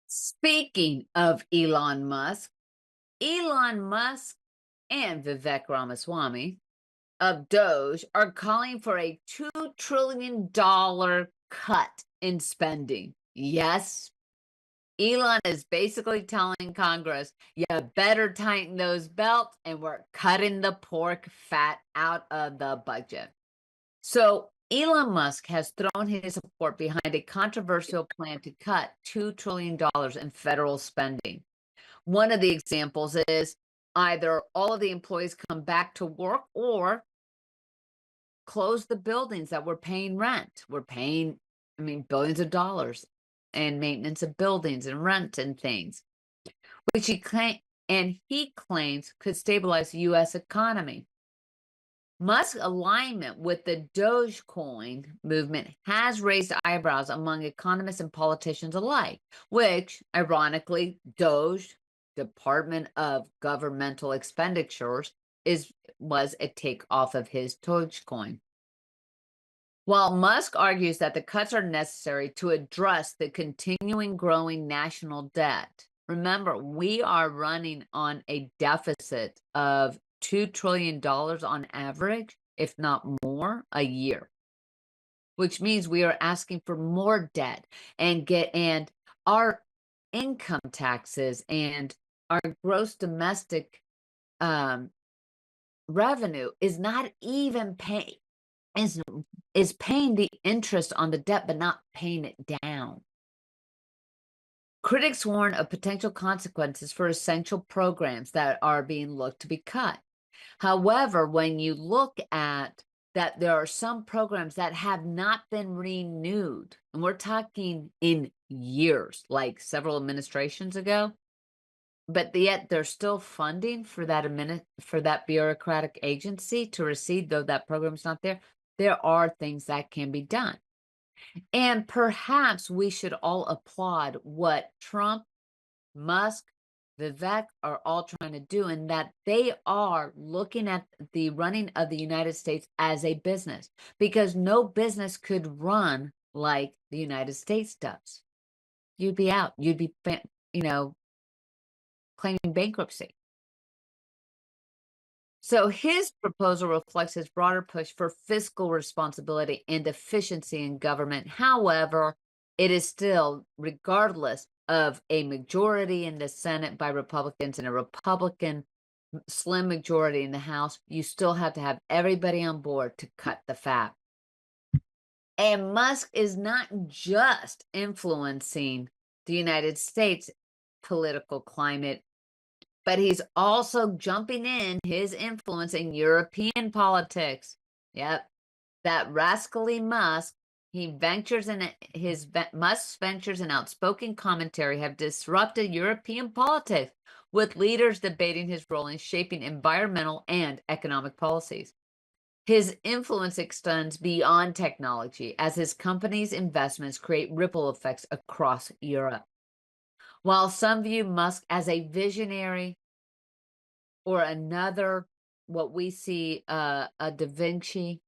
Speaking of Elon Musk and Vivek Ramaswamy of Doge are calling for a $2 trillion cut in spending. Yes, Elon is basically telling Congress, you better tighten those belts and we're cutting the pork fat out of the budget. So Elon Musk has thrown his support behind a controversial plan to cut $2 trillion in federal spending. One of the examples is either all of the employees come back to work or close the buildings that we're paying rent. We're paying, billions of dollars in maintenance of buildings and rent and things, which he claims could stabilize the U.S. economy. Musk's alignment with the Dogecoin movement has raised eyebrows among economists and politicians alike, which, ironically, Doge, Department of Governmental Expenditures, was a takeoff of his Dogecoin. While Musk argues that the cuts are necessary to address the continuing growing national debt, remember, we are running on a deficit of $2 trillion on average, if not more, a year, which means we are asking for more debt and our income taxes and our gross domestic revenue is not even paying is paying the interest on the debt, but not paying it down. Critics warn of potential consequences for essential programs that are being looked to be cut. However, when you look at that, there are some programs that have not been renewed, and we're talking in years, like several administrations ago, but yet there's still funding for that bureaucratic agency to receive, though that program's not there. There are things that can be done. And perhaps we should all applaud what Trump, Musk, Vivek are all trying to do, and that they are looking at the running of the United States as a business, because no business could run like the United States does. You'd be out. You'd be, claiming bankruptcy. So his proposal reflects his broader push for fiscal responsibility and efficiency in government. However, it is still, regardless of a majority in the Senate by Republicans and a Republican slim majority in the House, you still have to have everybody on board to cut the fat. And Musk is not just influencing the United States political climate, but he's also jumping in his influence in European politics. Yep, that rascally Musk, Musk's ventures and outspoken commentary have disrupted European politics, with leaders debating his role in shaping environmental and economic policies. His influence extends beyond technology, as his company's investments create ripple effects across Europe. While some view Musk as a visionary or another, what we see, a Da Vinci,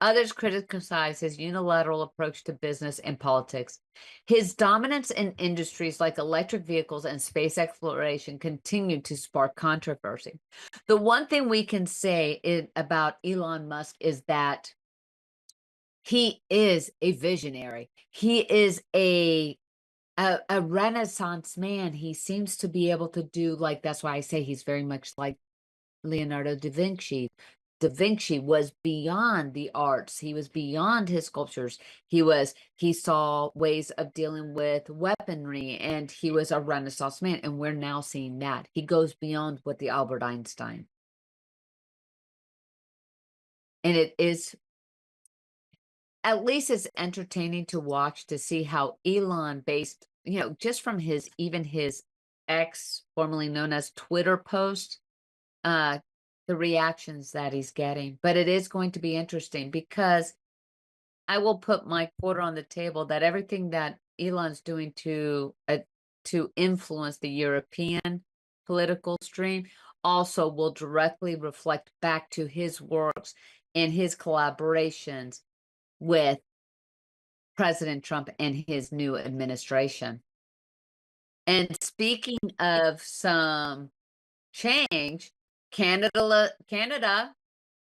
others criticize his unilateral approach to business and politics. His dominance in industries like electric vehicles and space exploration continue to spark controversy. The one thing we can say about Elon Musk is that he is a visionary. He is a Renaissance man. He seems to be able to do, like, that's why I say he's very much like Leonardo da Vinci. Da Vinci was beyond the arts. He was beyond his sculptures. He saw ways of dealing with weaponry, and he was a Renaissance man. And we're now seeing that he goes beyond what the Albert Einstein. And it is, at least it's entertaining to watch, to see how Elon, based, just from his X, formerly known as Twitter post, the reactions that he's getting. But it is going to be interesting, because I will put my quarter on the table that everything that Elon's doing to influence the European political stream also will directly reflect back to his works and his collaborations with President Trump and his new administration. And speaking of some change, Canada,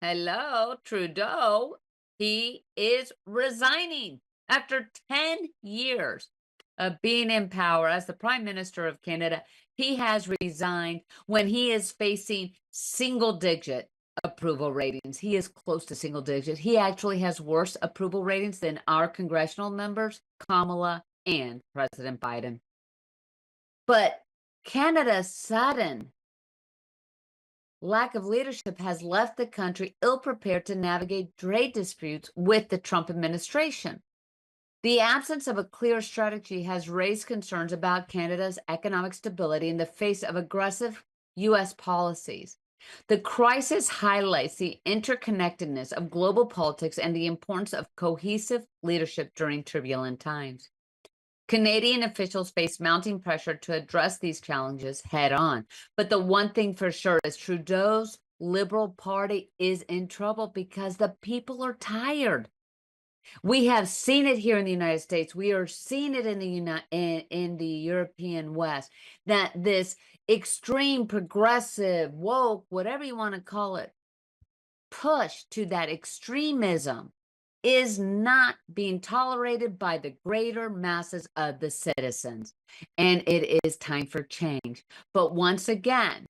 hello, Trudeau, he is resigning after 10 years of being in power as the Prime Minister of Canada. He has resigned when he is facing single-digit approval ratings. He is close to single digit. He actually has worse approval ratings than our congressional members, Kamala and President Biden. But Canada's sudden lack of leadership has left the country ill-prepared to navigate trade disputes with the Trump administration. The absence of a clear strategy has raised concerns about Canada's economic stability in the face of aggressive U.S. policies. The crisis highlights the interconnectedness of global politics and the importance of cohesive leadership during turbulent times. Canadian officials face mounting pressure to address these challenges head on. But the one thing for sure is Trudeau's Liberal Party is in trouble because the people are tired. We have seen it here in the United States. We are seeing it in the European West, that this extreme, progressive, woke, whatever you want to call it, push to that extremism is not being tolerated by the greater masses of the citizens. And it is time for change. But once again,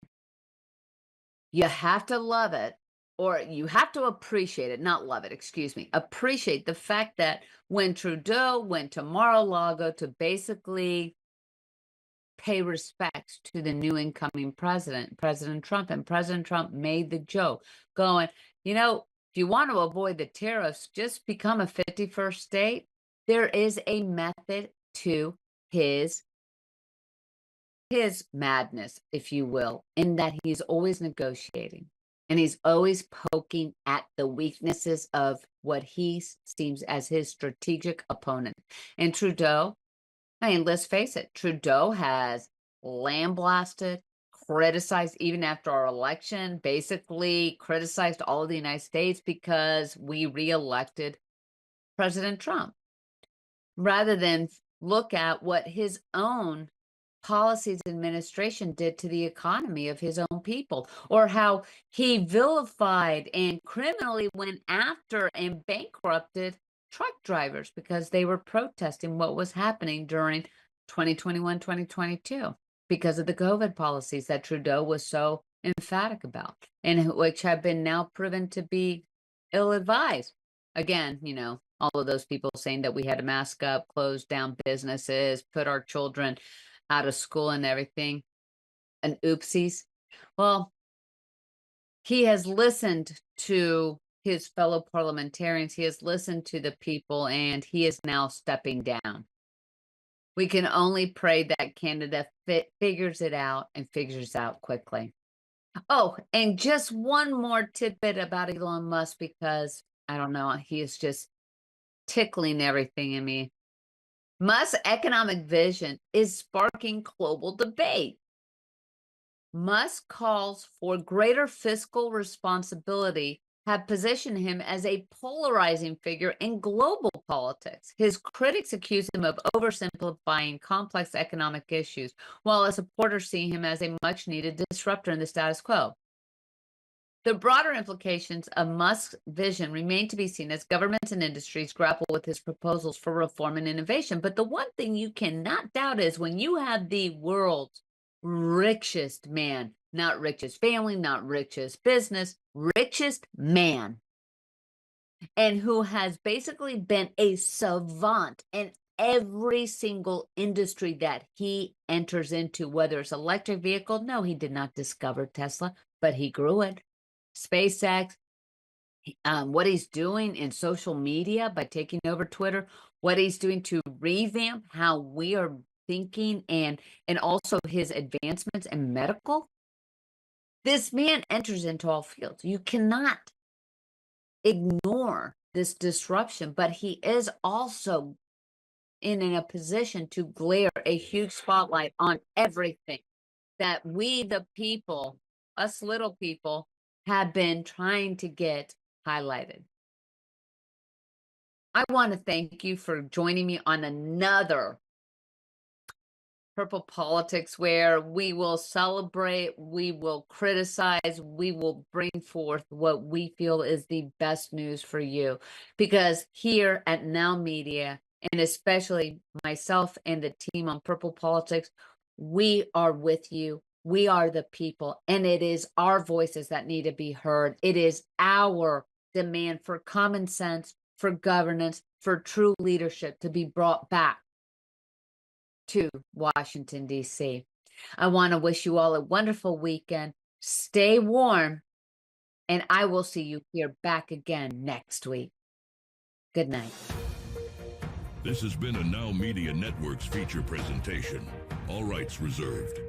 you have to love it, or you have to appreciate it, not love it, excuse me, appreciate the fact that when Trudeau went to Mar-a-Lago to basically pay respects to the new incoming president, President Trump, and President Trump made the joke going, if you want to avoid the tariffs, just become a 51st state. There is a method to his madness, if you will, in that he's always negotiating and he's always poking at the weaknesses of what he seems as his strategic opponent. And Trudeau, let's face it, Trudeau has lambasted, criticized, even after our election, basically criticized all of the United States because we reelected President Trump, rather than look at what his own policies administration did to the economy of his own people, or how he vilified and criminally went after and bankrupted truck drivers because they were protesting what was happening during 2021, 2022 because of the COVID policies that Trudeau was so emphatic about, and which have been now proven to be ill-advised. Again, all of those people saying that we had to mask up, close down businesses, put our children out of school and everything, and oopsies. Well, he has listened to his fellow parliamentarians. He has listened to the people, and he is now stepping down. We can only pray that Canada figures it out and figures out quickly. Oh, and just one more tidbit about Elon Musk, because I don't know, he is just tickling everything in me. Musk's economic vision is sparking global debate. Musk's calls for greater fiscal responsibility have positioned him as a polarizing figure in global politics. His critics accuse him of oversimplifying complex economic issues, while his supporters see him as a much-needed disruptor in the status quo. The broader implications of Musk's vision remain to be seen as governments and industries grapple with his proposals for reform and innovation. But the one thing you cannot doubt is when you have the world's richest man, not richest family, not richest business, richest man, and who has basically been a savant in every single industry that he enters into, whether it's electric vehicle. No, he did not discover Tesla, but he grew it. SpaceX, what he's doing in social media by taking over Twitter, what he's doing to revamp how we are thinking, and also his advancements in medical. This man enters into all fields. You cannot ignore this disruption, but he is also in a position to glare a huge spotlight on everything that we, the people, us little people, have been trying to get highlighted. I want to thank you for joining me on another Purple Politics, where we will celebrate, we will criticize, we will bring forth what we feel is the best news for you. Because here at Now Media, and especially myself and the team on Purple Politics, we are with you. We are the people, and it is our voices that need to be heard. It is our demand for common sense, for governance, for true leadership to be brought back to Washington, D.C. I want to wish you all a wonderful weekend. Stay warm, and I will see you here back again next week. Good night. This has been a Now Media Networks feature presentation. All rights reserved.